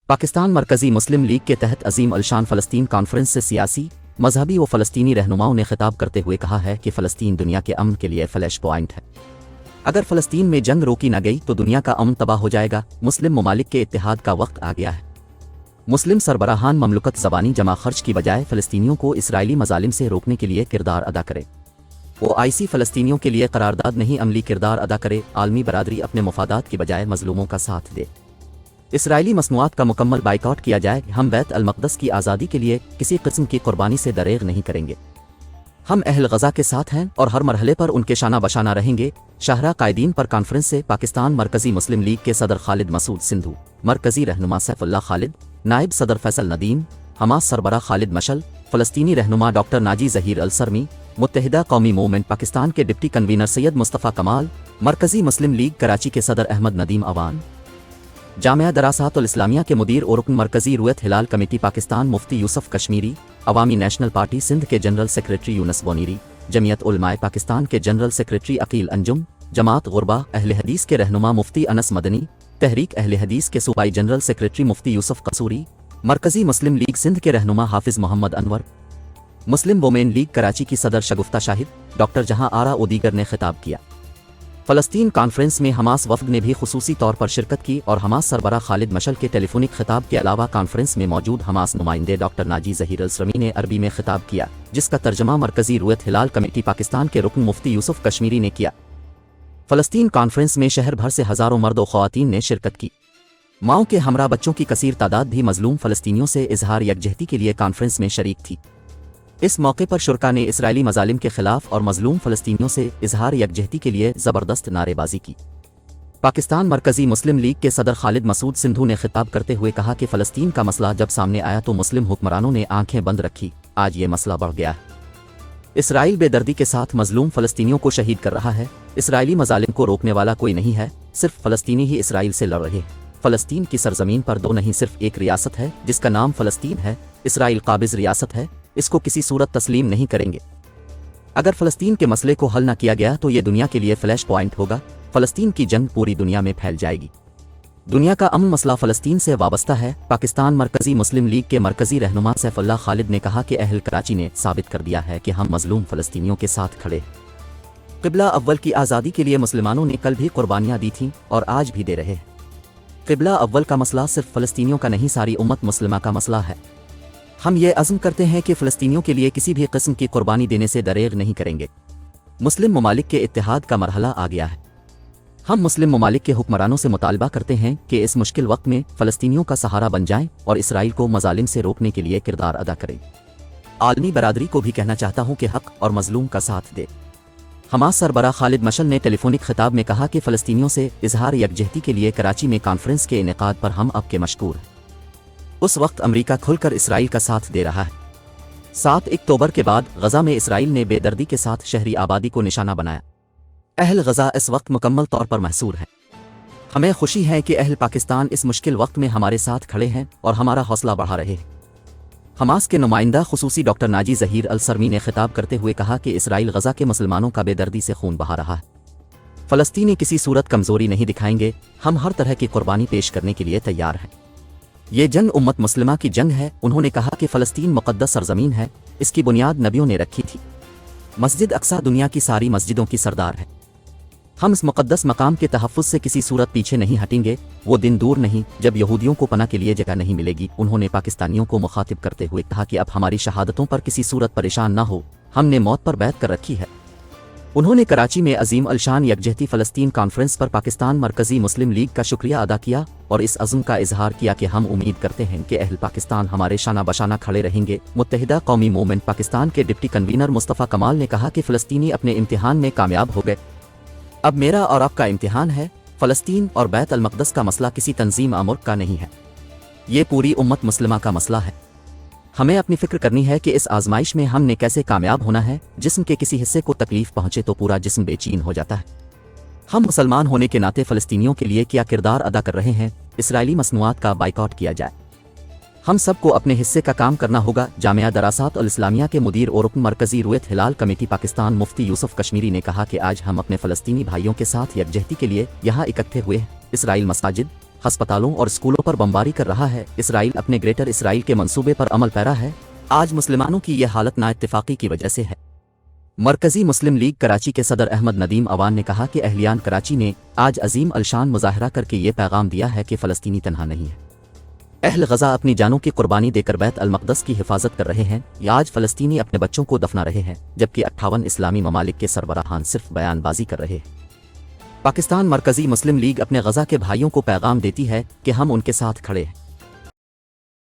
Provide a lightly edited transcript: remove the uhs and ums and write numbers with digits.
पाकिस्तान मरकज़ी मुस्लिम लीग के तहत अजीम अलशान फ़लस्तीन कॉन्फ्रेंस से सियासी, मजहबी व फ़लस्तीनी रहनुमाओं ने खिताब करते हुए कहा है कि फ़लस्तीन दुनिया के अमन के लिए फ्लैश पॉइंट है। अगर फ़लस्तीन में जंग रोकी न गई तो दुनिया का अमन तबाह हो जाएगा। मुस्लिम ममालिक के इत्तेहाद का वक्त आ गया है। मुस्लिम सरबराहान ममलुकत ज़बानी जमा खर्च की बजाय फ़लस्तीनियों को इसराइली मज़ालिम से रोकने के लिए किरदार अदा करे। OIC फ़लस्तीनियों के लिए करारदाद नहीं अमली किरदार अदा करे। आलमी बरादरी अपने मुफादात की बजाय मजलूमों का साथ दे। इसराइली मसनूआत का मुकम्मल बाइकआउट किया जाए। हम बैत अल मक़दस की आज़ादी के लिए किसी किस्म की कुर्बानी से दरेग नहीं करेंगे। हम अहल गज़ा के साथ हैं और हर मरहले पर उनके शाना बशाना रहेंगे। शाहरा कायदीन पर कॉन्फ्रेंस से पाकिस्तान मरकज़ी मुस्लिम लीग के सदर खालिद मसूद सिंधु, मरकज़ी रहनुमा सैफुल्लाह खालिद, नायब सदर फैसल नदीम, हमास सरबरा खालिद मशल, फ़लस्तीनी रहनुमा डॉक्टर नाजी ज़हीर अल सरमी, मुत्तहिदा कौमी मूवमेंट पाकिस्तान के डिप्टी कन्वीनर सैयद मुस्तफ़ा कमाल, मरकज़ी मुस्लिम लीग कराची के सदर अहमद नदीम अवान, जामिया दरासातुल इस्लामिया के मुदीर और रुकन मरकज़ी रुयत हिलाल कमेटी पाकिस्तान मुफ्ती यूसुफ कश्मीरी, अवामी नेशनल पार्टी सिंध के जनरल सेक्रेटरी यूनस बोनीरी, जमियत उलमाए पाकिस्तान के जनरल सेक्रेटरी अकील अंजुम, जमात गुरबा अहले हदीस के रहनुमा मुफ्ती अनस मदनी, तहरीक अहले हदीस के सूबाई जनरल सेक्रेटरी मुफ्ती यूसुफ कसूरी, मरकज़ी मुस्लिम लीग सिंध के रहनुमा हाफिज़ मोहम्मद अनवर, मुस्लिम वोमेन लीग कराची की सदर शगुफ्ता शाहिद, डॉक्टर जहां आरा और दीगर ने खिताब किया। फ़लस्तीन कॉन्फ्रेंस में हमास वफ़द ने भी खुसूसी तौर पर शिरकत की और हमास सरबरा खालिद मशल के टेलीफोनिक खिताब के अलावा कॉन्फ्रेंस में मौजूद हमास नुमाइंदे डॉक्टर नाजी ज़हीर अल सरमी ने अरबी में खिताब किया, जिसका तर्जमा मरकज़ी रुयत हिलाल कमेटी पाकिस्तान के रुकन मुफ्ती यूसुफ कश्मीरी ने किया। फ़लस्तीन कॉन्फ्रेंस में शहर भर से हज़ारों मर्द व ख़वातीन ने शिरकत की। माओं के हमरा बच्चों की कसीर तादाद भी मजलूम फ़लस्तीनियों से इजहार यकजहती के लिए कॉन्फ्रेंस में शरीक थी। इस मौके पर शुरका ने इसराइली मज़ालिम के खिलाफ और मजलूम फ़लस्तीनियों से इजहार यकजहती के लिए ज़बरदस्त नारेबाजी की। पाकिस्तान मरकज़ी मुस्लिम लीग के सदर खालिद मसूद सिंधु ने खिताब करते हुए कहा कि फ़लस्तीन का मसला जब सामने आया तो मुस्लिम हुक्मरानों ने आंखें बंद रखी। आज ये मसला बढ़ गया है। इसराइल बेदर्दी के साथ मजलूम फ़लस्तीनियों को शहीद कर रहा है। इसराइली मज़ालिम को रोकने वाला कोई नहीं है, सिर्फ फ़लस्तीनी ही इसराइल से लड़ रहे हैं। फ़लस्तीन की सरजमीन पर दो नहीं सिर्फ एक रियासत है जिसका नाम फ़लस्तीन है। इसराइल काबिज़ रियासत है, इसको किसी सूरत तस्लीम नहीं करेंगे। अगर फ़लस्तीन के मसले को हल न किया गया तो ये दुनिया के लिए फ्लैश पॉइंट होगा। फ़लस्तीन की जंग पूरी दुनिया में फैल जाएगी। दुनिया का अमन मसला फ़लस्तीन से वाबस्ता है। पाकिस्तान मरकज़ी मुस्लिम लीग के मरकज़ी रहनुमा सैफुल्लाह खालिद ने कहा कि अहल कराची ने साबित कर दिया है कि हम मजलूम फ़लस्तीनियों के साथ खड़े। क़िबला अव्वल की आज़ादी के लिए मुसलमानों ने कल भी कुर्बानियाँ दी थीं और आज भी दे रहे हैं। क़िबला अव्वल का मसला सिर्फ फ़लस्तीनियों का नहीं, सारी उम्मत मुस्लिमा का मसला है। हम ये अज़्म करते हैं कि फ़लस्तीनियों के लिए किसी भी किस्म की कुर्बानी देने से दरेग नहीं करेंगे। मुस्लिम ममालिक के इत्तेहाद का मरहला आ गया है। हम मुस्लिम ममालिक के हुक्मरानों से मुतालबा करते हैं कि इस मुश्किल वक्त में फ़लस्तीनियों का सहारा बन जाएं और इसराइल को मज़ालिम से रोकने के लिए किरदार अदा करें। आलमी बरादरी को भी कहना चाहता हूँ कि हक़ और मजलूम का साथ दे। हमास सरबरा खालिद मशल ने टेलीफोनिक खिताब में कहा कि फ़लस्तीनियों से इजहार यकजहती के लिए कराची में कॉन्फ्रेंस के इनेकाद पर हम अब के मशकूर हैं। उस वक्त अमरीका खुलकर इसराइल का साथ दे रहा है। 7 अक्टूबर के बाद गज़ा में इसराइल ने बेदर्दी के साथ शहरी आबादी को निशाना बनाया। अहल गज़ा इस वक्त मुकम्मल तौर पर महसूर है। हमें खुशी है कि अहल पाकिस्तान इस मुश्किल वक्त में हमारे साथ खड़े हैं और हमारा हौसला बढ़ा रहे हैं। हमास के नुमाइंदा खुसूसी डॉक्टर नाजी ज़हीर अल सरमी ने खिताब करते हुए कहा कि इसराइल गज़ा के मुसलमानों का बेदर्दी से खून बहा रहा है। फ़लस्तीनी किसी सूरत कमज़ोरी नहीं दिखाएंगे। हम हर तरह की कुर्बानी पेश करने के लिए तैयार हैं। ये जंग उम्मत मुस्लिमा की जंग है। उन्होंने कहा कि फ़लस्तीन मुक़द्दस सरज़मीन है, इसकी बुनियाद नबियों ने रखी थी। मस्जिद अक्सा दुनिया की सारी मस्जिदों की सरदार है। हम इस मुक़द्दस मकाम के तहफ़्फ़ुज़ से किसी सूरत पीछे नहीं हटेंगे। वो दिन दूर नहीं जब यहूदियों को पनाह के लिए जगह नहीं मिलेगी। उन्होंने पाकिस्तानियों को मुखातिब करते हुए कहा कि अब हमारी शहादतों पर किसी सूरत परेशान ना हो, हमने मौत पर बैत कर रखी है। उन्होंने कराची में अजीम अलशान यकजहती फ़लस्तीन कॉन्फ्रेंस पर पाकिस्तान मरकज़ी मुस्लिम लीग का शुक्रिया अदा किया और इस अज़्म का इजहार किया कि हम उम्मीद करते हैं कि अहल पाकिस्तान हमारे शाना बशाना खड़े रहेंगे। मुत्तहिदा कौमी मूवमेंट पाकिस्तान के डिप्टी कन्वीनर मुस्तफ़ा कमाल ने कहा कि फ़लस्तीनी अपने इम्तिहान में कामयाब हो गए। अब मेरा और आपका इम्तिहान है। फ़लस्तीन और बैत अल मक़दस का मसला किसी तंजीम मुल्क का नहीं है, ये पूरी उम्मत मुस्लिमा का मसला है। हमें अपनी फ़िक्र करनी है कि इस आजमाइश में हमने कैसे कामयाब होना है। जिस्म के किसी हिस्से को तकलीफ़ पहुँचे तो पूरा जिस्म बेचैन हो जाता है। हम मुसलमान होने के नाते फ़लस्तीनियों के लिए क्या किरदार अदा कर रहे हैं। इसराइली मसनूआत का बाइकआउट किया जाए। हम सबको अपने हिस्से का काम करना होगा। जामिया दरासातुल इस्लामिया के मुदीर और रुकन मरकज़ी रुयत हिलाल कमेटी पाकिस्तान मुफ्ती यूसुफ कश्मीरी ने कहा कि आज हम अपने फ़लस्तीनी भाइयों के साथ यकजहती के लिए यहाँ इकट्ठे हुए हैं। इसराइल मसाजिद, ہسپتالوں اور اسکولوں پر بمباری کر رہا ہے، اسرائیل اپنے گریٹر اسرائیل کے منصوبے پر عمل پیرا ہے۔ آج مسلمانوں کی یہ حالت نا اتفاقی کی وجہ سے ہے۔ مرکزی مسلم لیگ کراچی کے صدر احمد ندیم اوان نے کہا کہ اہلیان کراچی نے آج عظیم الشان مظاہرہ کر کے یہ پیغام دیا ہے کہ فلسطینی تنہا نہیں ہے۔ اہل غزہ اپنی جانوں کی قربانی دے کر بیت المقدس کی حفاظت کر رہے ہیں، یا آج فلسطینی اپنے بچوں کو دفنا رہے ہیں، جبکہ 58 اسلامی ممالک کے سربراہان صرف بیان بازی کر رہے ہیں۔ پاکستان مرکزی مسلم لیگ اپنے غزہ کے بھائیوں کو پیغام دیتی ہے کہ ہم ان کے ساتھ کھڑے ہیں۔